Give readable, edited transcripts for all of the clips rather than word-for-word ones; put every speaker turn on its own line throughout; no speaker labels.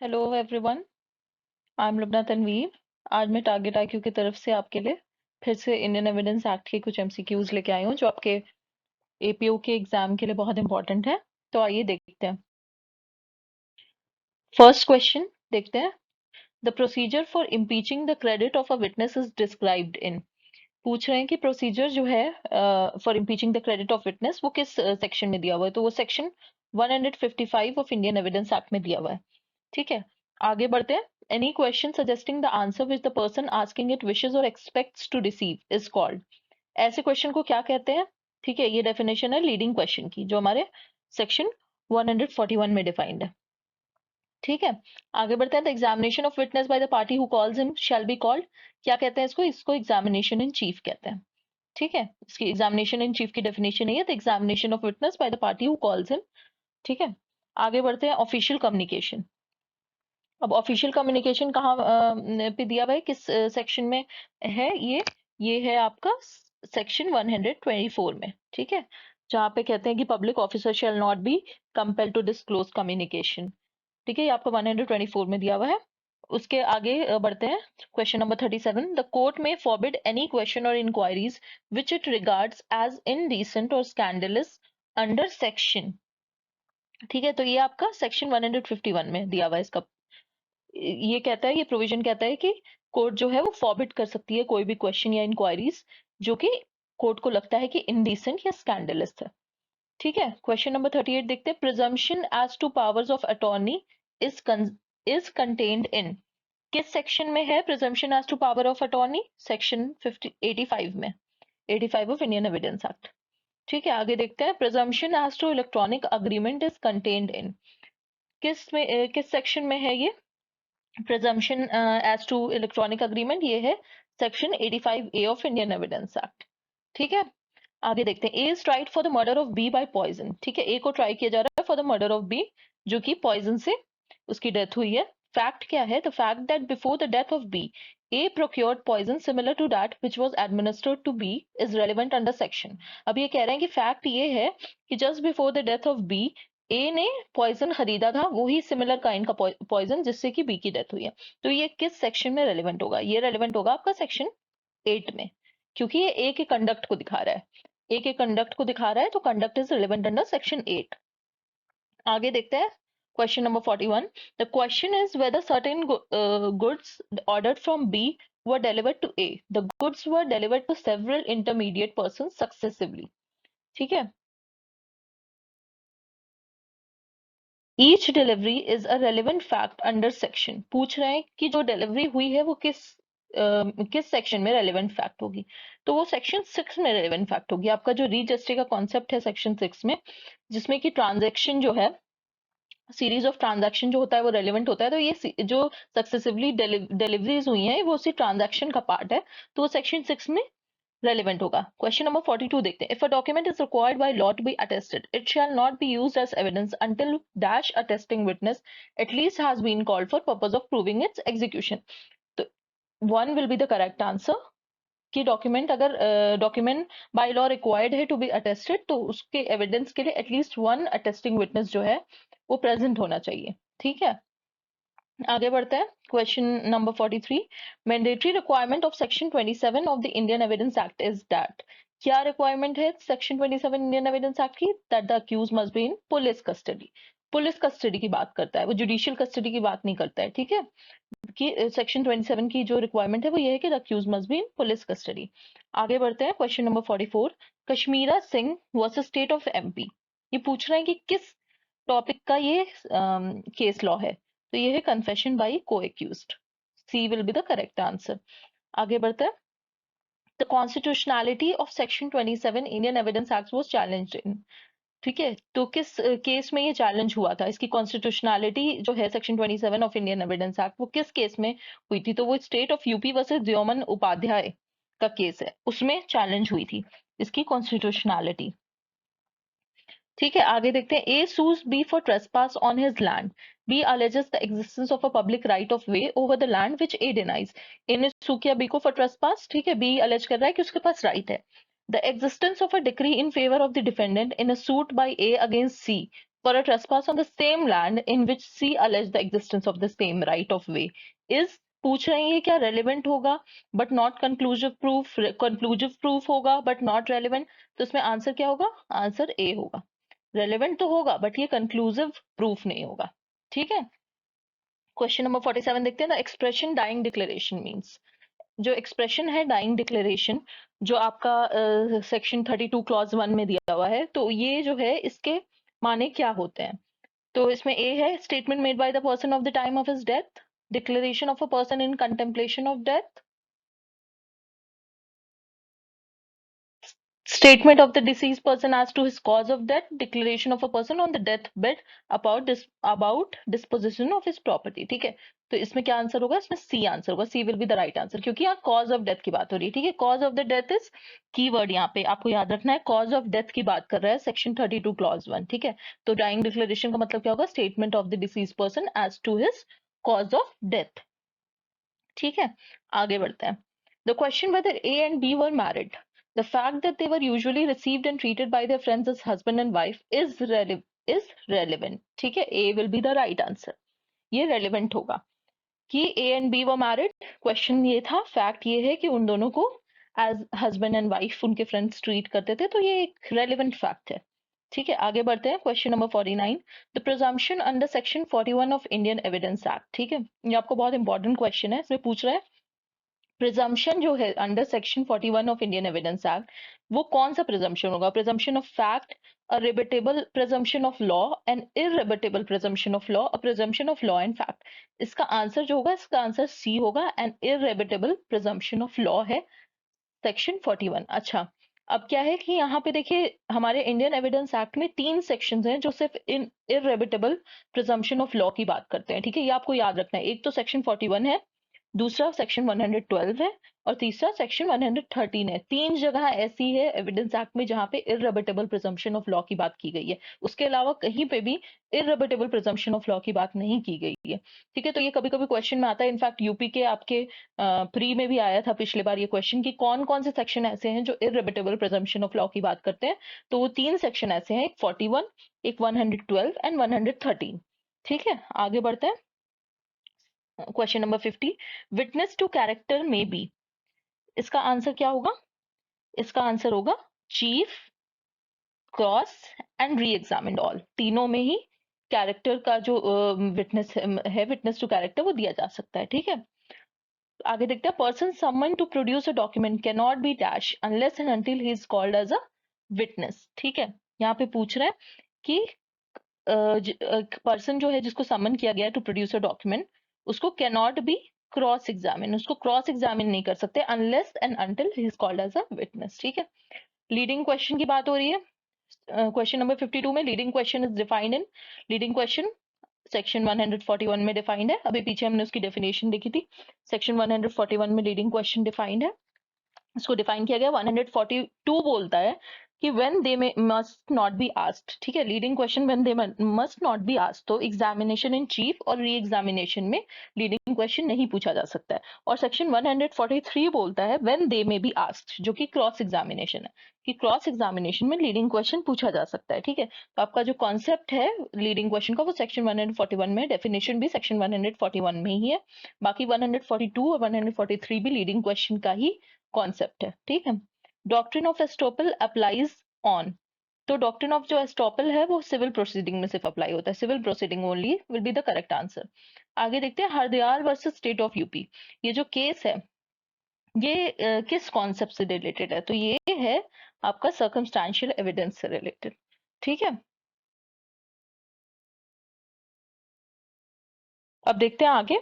Hello everyone, I am Lubna Tanveer. आज मैं target IQ की तरफ से आपके लिए फिर से इंडियन एविडेंस एक्ट के कुछ एमसीक्यूज लेके आई हूँ जो आपके एपीओ के एग्जाम के लिए बहुत इंपॉर्टेंट है। तो आइए देखते हैं। फर्स्ट क्वेश्चन देखते हैं। The procedure for impeaching the credit of a witness is described in. पूछ रहे हैं कि प्रोसीजर जो है for impeaching the credit of witness वो किस सेक्शन में दिया हुआ है। तो वो section 155 of Indian evidence act में दिया हुआ है। ठीक है, आगे बढ़ते हैं। Any question suggesting the answer which the person asking it wishes और expects to receive is called. ऐसे क्वेश्चन को क्या कहते हैं? ठीक है, ये डेफिनेशन है लीडिंग क्वेश्चन की जो हमारे सेक्शन 141 में डिफाइंड है। ठीक है, आगे बढ़ते हैं। The examination of witness by the party who calls him shall be called. क्या कहते हैं इसको एग्जामिनेशन इन चीफ कहते हैं। ठीक है, इसकी एग्जामिनेशन इन चीफ की डेफिनेशन है the examination of witness by the party who calls him. ठीक है, आगे बढ़ते हैं। Official communication. अब ऑफिशियल कम्युनिकेशन कहाँ पे दिया हुआ है, किस सेक्शन में है ये है आपका सेक्शन 124 में। ठीक है, जहाँ पे कहते हैं कि public officer shall not be compelled to disclose communication. ठीक है, ये आपको 124 में दिया हुआ है। उसके आगे बढ़ते हैं। Question number 37। The court may forbid any question और inquiries which it regards as indecent और स्कैंडलस अंडर सेक्शन। ठीक है, तो ये आपका सेक्शन 151 में दिया हुआ है। इसका ये कहता है, ये प्रोविजन कहता है कि कोर्ट जो है वो फॉरबिड कर सकती है कोई भी क्वेश्चन या इंक्वायरीज जो कि कोर्ट को लगता है कि इनडिसेंट या स्कैंडलस है। ठीक है, क्वेश्चन नंबर 38 देखते हैं। Presumption as to powers of attorney is is contained in. किस सेक्शन में है presumption as to power of attorney? Section 85 में, 85 ऑफ इंडियन एविडेंस एक्ट। ठीक है, आगे देखते हैं। Presumption as to electronic agreement is contained in. किस सेक्शन में है ये presumption as to electronic agreement? ये है section 85A of Indian evidence act. ठीक है, आगे देखते हैं। A is tried for the murder of B by poison. ठीक है, ए को ट्राई किया जा रहा है for the murder of B जो कि पॉइजन से उसकी डेथ हुई है। फैक्ट क्या है? The fact that before the death of B A procured poison similar to that which was administered to B is relevant under section. अब ये कह रहे हैं कि फैक्ट ये है कि just before the death of B A ने पॉइजन खरीदा था, वही सिमिलर काइंड का पॉइजन जिससे कि बी की डेथ हुई है। तो ये किस सेक्शन में रेलेवेंट होगा? ये रेलेवेंट होगा आपका सेक्शन 8 में, क्योंकि ये ए के कंडक्ट को दिखा रहा है। ए के कंडक्ट को दिखा रहा है तो conduct is relevant under section 8। आगे देखते हैं। Question number 41। The question is whether certain goods ordered from B were delivered to A. The goods were delivered to several intermediate persons successively. ठीक है, each delivery is a relevant fact under section. पूछ रहे हैं कि जो delivery हुई है वो किस सेक्शन में रेलिवेंट फैक्ट होगी? तो वो सेक्शन 6 में रेलिवेंट फैक्ट होगी। आपका जो रीजस्टे का कॉन्सेप्ट है सेक्शन 6 में, जिसमें कि ट्रांजैक्शन जो है, सीरीज ऑफ ट्रांजैक्शन जो होता है वो रेलिवेंट होता है। तो ये जो सक्सेसिवली डिलीवरीज हुई हैं वो उसी ट्रांजैक्शन का पार्ट है, तो वो सेक्शन 6 में रेलिवेंट होगा। क्वेश्चन नंबर 42 देखते हैं। If a document is required by law to be attested it shall not be used as evidence until dash attesting witness at least has been called for purpose of proving its execution. तो 1 will be the correct answer कि document अगर document by law required है to be attested तो उसके evidence के लिए at least 1 attesting witness जो है वो प्रेजेंट होना चाहिए। ठीक है, आगे बढ़ते हैं। Question number 43। Mandatory requirement of section 27 of the Indian evidence act is that. क्या रिक्वायरमेंट है सेक्शन 27 इंडियन एविडेंस एक्ट की? That the accused must be in police custody. Police custody की बात करता है, वो जुडिशियल कस्टडी की बात नहीं करता है। ठीक है, कि सेक्शन 27 की जो रिक्वायरमेंट है वो ये है कि the accused must be in police custody. आगे बढ़ते हैं। Question number 44। Kashmira Singh versus state of MP. ये पूछ रहे हैं कि किस टॉपिक का ये केस लॉ है? तो ये है confession by co-accused. C will be the correct answer. आगे बढ़ते हैं। The constitutionality of section 27 Indian evidence act was challenged in. ठीक है, तो किस केस में ये चैलेंज हुआ था? इसकी कॉन्स्टिट्यूशनैलिटी जो है section 27 of Indian evidence act वो किस केस में हुई थी? तो वो state of UP versus Deoman Upadhyaya का केस है, उसमें चैलेंज हुई थी इसकी कॉन्स्टिट्यूशनैलिटी। ठीक है, आगे देखते हैं। A sues B for trespass on his land. B alleges the existence of a public right of way over the land which A denies. ए ने सू किया बी को फॉर ट्रेसपास। ठीक है, बी अलेज कर रहा है कि उसके पास राइट है। The existence of a decree in favor of the defendant in a suit by A against C for a trespass on the same land in which C alleged the existence of the same right of way is, पूछ रहे हैं ये क्या relevant होगा but not conclusive proof होगा but not relevant, तो इसमें answer क्या होगा? आंसर ए होगा। relevant तो होगा but ये conclusive proof नहीं होगा। ठीक है, क्वेश्चन नंबर 47 देखते हैं। The expression dying declaration means, जो एक्सप्रेशन है डाइंग डिक्लेरेशन जो आपका सेक्शन 32 क्लॉज 1 में दिया हुआ है, तो ये जो है इसके माने क्या होते हैं? तो इसमें ए है statement made by the person of the time of his death, declaration of a person in contemplation of death, statement of the deceased person as to his cause of death, declaration of a person on the deathbed about disposition of his property। ठीक है, तो इसमें क्या answer होगा? इसमें C answer होगा। C will be the right answer, क्योंकि यहाँ कॉज ऑफ डेथ की बात हो रही है। ठीक है, cause of the death is keyword, यहाँ पे आपको याद रखना है, कॉज ऑफ डेथ की बात कर रहा है सेक्शन 32 क्लॉज 1। ठीक है, तो डाइंग डिक्लेरेशन का मतलब क्या होगा? Statement of the deceased person as to his cause of death. ठीक है, आगे बढ़ते हैं। The question whether A and B were married, the fact that they were usually received and treated by their friends as husband and wife is relevant. ठीक है, A will be the right answer, ये relevant होगा कि A and B were married. Question ये था, fact ये है कि उन दोनों को एज हस्बैंड एंड वाइफ उनके फ्रेंड्स ट्रीट करते थे, तो ये एक रेलेवेंट फैक्ट है। ठीक है, आगे बढ़ते हैं। Question number 49, the presumption under section 41 of Indian evidence act. ठीक है, ये आपको बहुत इंपॉर्टेंट क्वेश्चन है, इसमें पूछ रहा है प्रिजम्पशन जो है under section 41 of Indian evidence act, वो कौन सा प्रिजम्पशन होगा? Presumption of fact, a rebuttable presumption of law, an irrebuttable presumption of law, a presumption of law and fact. इसका आंसर जो होगा, इसका आंसर सी होगा, an irrebuttable presumption of law है सेक्शन 41। अच्छा, अब क्या है कि यहाँ पे देखिए हमारे इंडियन एविडेंस एक्ट में 3 सेक्शंस हैं जो सिर्फ इन इररिबेटेबल प्रिजम्पशन ऑफ लॉ की बात करते हैं। ठीक है, ये आपको याद रखना है। एक तो सेक्शन 41 है, दूसरा सेक्शन 112 है और तीसरा सेक्शन 113 है। 3 जगह ऐसी है एविडेंस एक्ट में जहां पे इररिबेटेबल प्रिजम्पशन ऑफ लॉ की बात की गई है, उसके अलावा कहीं पे भी इररिबेटेबल प्रिजम्पशन ऑफ लॉ की बात नहीं की गई है। ठीक है, तो ये कभी कभी क्वेश्चन में आता है, इनफैक्ट यूपी के आपके प्री में भी आया था पिछले बार ये क्वेश्चन कि कौन कौन से सेक्शन ऐसे हैं जो इररिबेटेबल प्रिजम्पशन ऑफ लॉ की बात करते हैं, तो वो 3 सेक्शन ऐसे हैं, एक 41, एक 112 एंड 113। ठीक है, आगे बढ़ते हैं। Question number 50, witness to character may be, इसका आंसर क्या होगा? इसका आंसर होगा chief, cross and reexamined all. तीनों में ही कैरेक्टर का जो विटनेस है, विटनेस टू कैरेक्टर, वो दिया जा सकता है। ठीक है, आगे देखते हैं। Person summon to produce a document can not be dash unless and until he is called as a witness. ठीक है, यहाँ पे पूछ रहा है कि पर्सन जो है जिसको समन किया गया है टू प्रोड्यूस अ डॉक्यूमेंट, उसको can not be cross examine, उसको क्रॉस एग्जामिन नहीं कर सकते unless and until he is called as a witness. ठीक है, लीडिंग क्वेश्चन की बात हो रही है। क्वेश्चन नंबर 52 में leading question is defined in, leading question section 141 में डिफाइंड है। अभी पीछे हमने उसकी डेफिनेशन देखी थी। सेक्शन 141 में लीडिंग क्वेश्चन डिफाइंड है, इसको डिफाइन किया गया। 142 बोलता है कि when they must not be asked. ठीक है, leading question when they must not be asked, तो एग्जामिनेशन इन चीफ और री एग्जामिनेशन में लीडिंग क्वेश्चन नहीं पूछा जा सकता है। और सेक्शन 143 बोलता है व्हेन दे में बी आस्क्ड, जो कि क्रॉस एग्जामिनेशन है, कि क्रॉस एग्जामिनेशन में लीडिंग क्वेश्चन पूछा जा सकता है। ठीक है, तो आपका जो कॉन्सेप्ट है लीडिंग क्वेश्चन का, वो सेक्शन 141 में, डेफिनेशन भी सेक्शन 141 में ही है। बाकी 142 और 143 भी लीडिंग क्वेश्चन का ही कॉन्सेप्ट है। ठीक है, doctrine of estoppel applies on, तो डॉक्ट्रिन ऑफ जो एस्टोपल है वो सिविल प्रोसीडिंग में सिर्फ अप्लाई होता है, civil proceeding only will be the correct answer. आगे देखते हैं, Hardayal versus state of UP, ये जो केस है ये किस कॉन्सेप्ट से रिलेटेड है? तो ये है आपका सर्कमस्टेंशियल एविडेंस से रिलेटेड। ठीक है, अब देखते हैं आगे।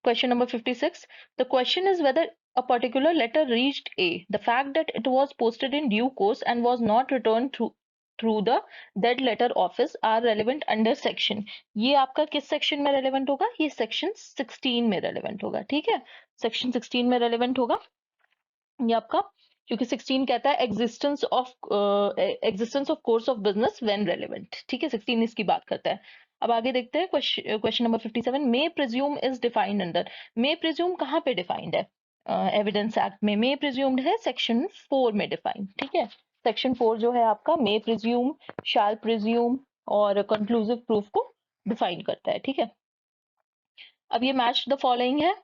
Question number 56. The question is whether a particular letter reached A. The fact that it was posted in due course and was not returned through the dead letter office are relevant under section. ये आपका किस section में relevant होगा? ये section 16 में relevant होगा। ठीक है, section 16 में relevant होगा ये आपका, क्योंकि 16 कहता है existence of course of business when relevant. ठीक है, 16 इसकी बात करता है। अब आगे देखते हैं question number 57, may presume is defined under, may presume कहाँ पे डिफाइंड है एविडेंस एक्ट में? मे प्रिज्यूम्ड है सेक्शन 4 में डिफाइंड। ठीक है, सेक्शन 4 जो है आपका, मे प्रिज्यूम, शैल प्रिज्यूम, और कंक्लूसिव प्रूफ को डिफाइन करता है। ठीक है, अब ये मैच द फॉलोइंग है।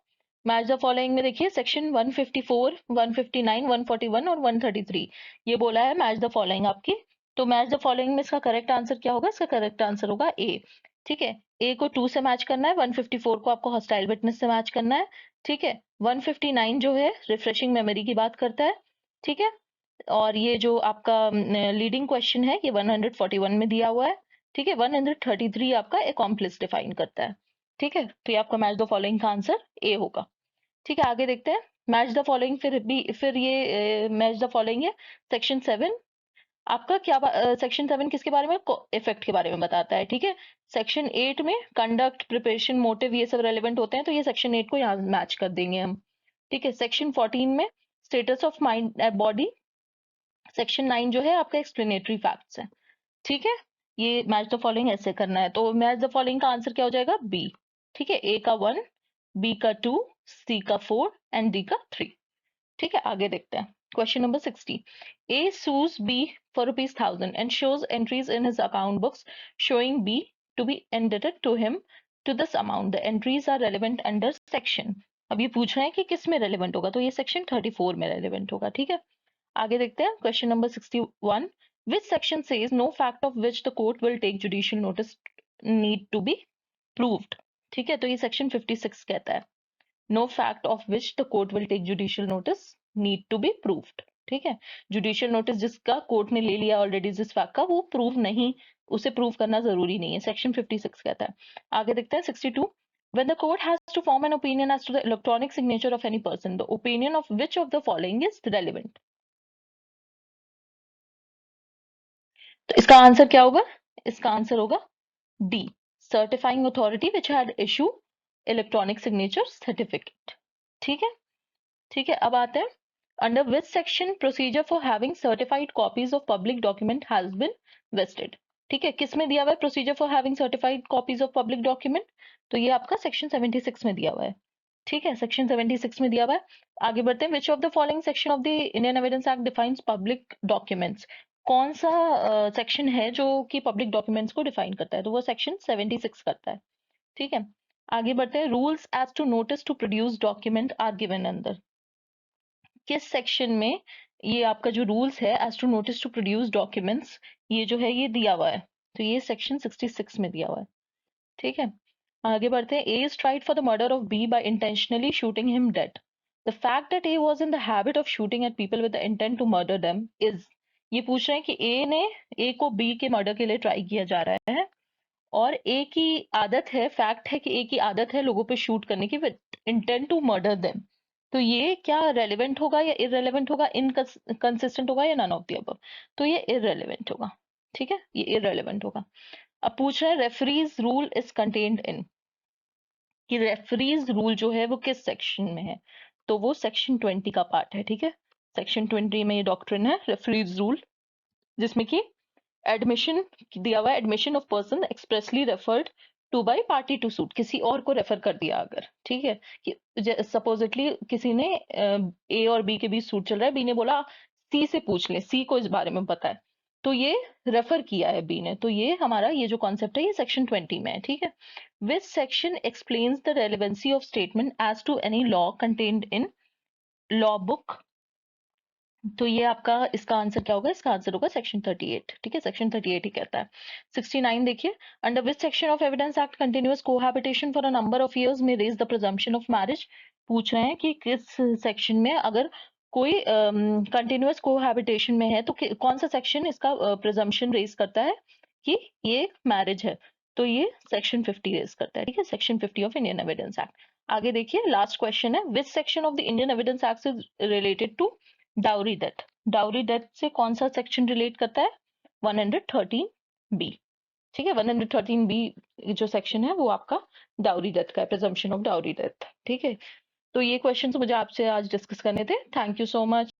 मैच द फॉलोइंग में देखिए सेक्शन 154, 159, 141 और 133 ये बोला है मैच द फॉलोइंग आपकी। तो मैच द फॉलोइंग में इसका करेक्ट आंसर क्या होगा? इसका करेक्ट आंसर होगा ए। ठीक है, ए को 2 से मैच करना है, 154 को आपको हॉस्टाइल विटनेस से मैच करना है। ठीक है, 159 जो है रिफ्रेशिंग मेमोरी की बात करता है। ठीक है, और ये जो आपका लीडिंग क्वेश्चन है ये 141 में दिया हुआ है। ठीक है, 133 आपका अकॉम्प्लिस डिफाइन करता है। ठीक है, तो ये आपका मैच द फॉलोइंग का आंसर ए होगा। ठीक है, आगे देखते हैं मैच द फॉलोइंग। फिर ये मैच द फॉलोइंग है सेक्शन 7 आपका क्या सेक्शन 7 किसके बारे में? इफेक्ट के बारे में बताता है। ठीक है, सेक्शन 8 में कंडक्ट, प्रिपरेशन, मोटिव ये सब रेलिवेंट होते हैं, तो ये सेक्शन 8 को यहाँ मैच कर देंगे हम। ठीक है, सेक्शन 14 में status of mind body, section 9 जो है आपका एक्सप्लेनेटरी फैक्ट्स है। ठीक है, ये मैच द फॉलोइंग ऐसे करना है। तो मैच द फॉलोइंग का आंसर क्या हो जाएगा? बी। ठीक है, ए का 1, बी का 2, सी का 4 एंड डी का 3। ठीक है, आगे देखते हैं question number 60। A sues B for ₹1000 and shows entries in his account books showing B to be indebted to him to this amount. The entries are relevant under section। अब ये पूछ रहे हैं कि किस में रेलिवेंट होगा, तो ये सेक्शन 34 में रेलिवेंट होगा। ठीक है, आगे देखते हैं question number 61। Which section says no fact of which the court will take judicial notice need to be proved? ठीक है, तो ये सेक्शन 56 कहता है no fact of which the court will take judicial notice need to be proved. ठीक है, judicial notice जिसका court ने ले लिया ऑलरेडी जिस फैक्ट का, वो प्रूव नहीं, उसे प्रूव करना जरूरी नहीं है, सेक्शन 56 कहता है। आगे देखते हैं 62। When the court has to form an opinion as to the electronic signature of any person, the opinion of which of the following is relevant? तो इसका आंसर क्या होगा? इसका आंसर होगा D, certifying authority which had issue electronic signature certificate. ठीक है, ठीक है, अब आते हैं under which section procedure for having certified copies of public document has been vested. ठीक है, किस में दिया हुआ है procedure for having certified copies of public document? तो ये आपका सेक्शन 76 में दिया हुआ है। ठीक है, सेक्शन 76 में दिया हुआ है। आगे बढ़ते हैं which of the following section of the Indian evidence act defines public documents. कौन सा सेक्शन है जो कि पब्लिक डॉक्यूमेंट्स को डिफाइन करता है? तो वो सेक्शन 76 करता है। ठीक है, आगे बढ़ते हैं rules as to notice to produce document are given अंदर किस सेक्शन में ये आपका जो रूल्स है as to notice to produce documents ये जो है ये दिया हुआ है? तो ये सेक्शन 66 में दिया हुआ है। ठीक है, आगे बढ़ते हैं A is tried for the murder of B by intentionally shooting him dead. The fact that A was in the habit of shooting at people with the intent to murder them is. ये पूछ रहे हैं कि ए को B के murder के लिए try किया जा रहा है और ए की आदत है, फैक्ट है कि ए की आदत है लोगों पे शूट करने की with intent to murder them. तो ये क्या रेलेवेंट होगा या इररेलेवेंट होगा, इनकंसिस्टेंट होगा या नन ऑफ द अबव? तो ये इररेलेवेंट होगा। ठीक है, ये इररेलेवेंट होगा। अब पूछ रहे हैं रेफरीज रूल इज कंटेन्ड इन, कि रेफरीज रूल जो है वो किस सेक्शन में है? तो वो सेक्शन 20 का पार्ट है। ठीक है, सेक्शन 20 में ये डॉक्ट्रिन है रेफरीज रूल, जिसमें कि एडमिशन दिया हुआ है, admission of person expressly referred to by party to suit, किसी और को रेफर कर दिया अगर। ठीक है, कि सपोजिटली किसी ने ए और बी के बीच सूट चल रहा है, बी ने बोला सी से पूछ ले, सी को इस बारे में पता है, तो ये रेफर किया है बी ने, तो ये हमारा ये जो कॉन्सेप्ट है ये सेक्शन 20 में है। ठीक है, which section explains the relevancy of statement as to any law contained in law book. तो ये आपका इसका आंसर क्या होगा? इसका आंसर होगा सेक्शन 38। ठीक है, सेक्शन 38 ही कहता है। 69 देखिए, under which section of evidence act continuous cohabitation for a number of years में raise the presumption of marriage. पूछ रहे हैं कि किस सेक्शन में अगर कोई कंटिन्यूअस कोहैबिटेशन में है तो कौन सा सेक्शन इसका प्रिजम्पशन रेज करता है कि ये मैरिज है? तो ये सेक्शन 50 रेज करता है। ठीक है, section 50 of Indian evidence act. आगे देखिए लास्ट क्वेश्चन है, which section of the Indian evidence act is related to dowry death. Dowry death से कौन सा सेक्शन रिलेट करता है? 113 बी। ठीक है, 113 बी जो सेक्शन है वो आपका डाउरी डेथ का है, प्रिजम्पशन ऑफ डाउरी डेथ। ठीक है, तो ये क्वेश्चंस मुझे आपसे आज डिस्कस करने थे। Thank you so much.